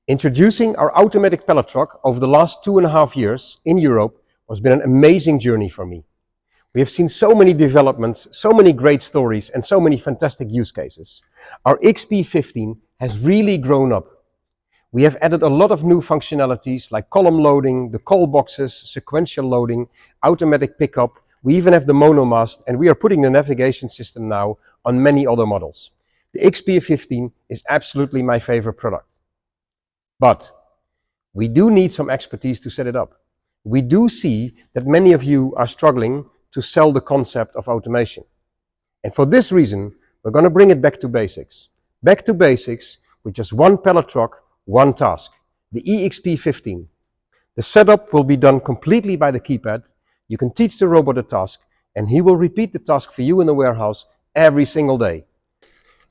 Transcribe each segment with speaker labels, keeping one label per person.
Speaker 1: Introducing our automatic pallet truck over the last 2.5 years in Europe has been an amazing journey for me. We have seen so many developments, so many great stories, and so many fantastic use cases. Our EXP15 has really grown up. We have added a lot of new functionalities like column loading, the call boxes, sequential loading, automatic pickup. We even have the monomast, and we are putting the navigation system now on many other models. The EXP15 is absolutely my favorite product. But we do need some expertise to set it up. We do see that many of you are struggling to sell the concept of automation. And for this reason, we're going to bring it back to basics. Back to basics with just one pallet truck, one task, the EXP15. The setup will be done completely by the keypad. You can teach the robot a task, and he will repeat the task for you in the warehouse every single day.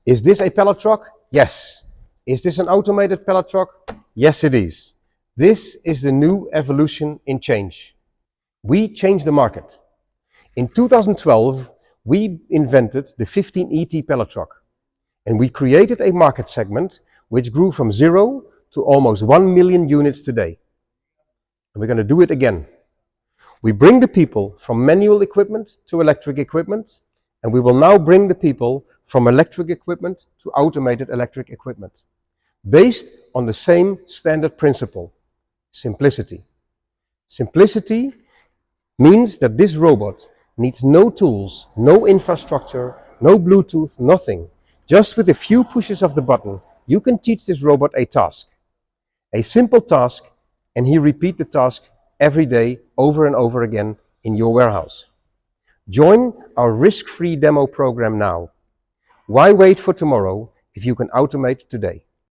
Speaker 1: Is this a pallet truck? Yes. Is this an automated pallet truck? Yes, it is. This is the new evolution in change. We changed the market. In 2012, we invented the 15ET pallet truck, and we created a market segment which grew from 0 to almost 1 million units today. And we're going to do it again. We bring the people from manual equipment to electric equipment, and we will now bring the people from electric equipment to automated electric equipment, based on the same standard principle: simplicity. Simplicity means that this robot needs no tools, no infrastructure, no Bluetooth, nothing. Just with a few pushes of the button, you can teach this robot a task. A simple task, and he repeats the task every day over and over again in your warehouse. Join our risk-free demo program now. Why wait for tomorrow if you can automate today?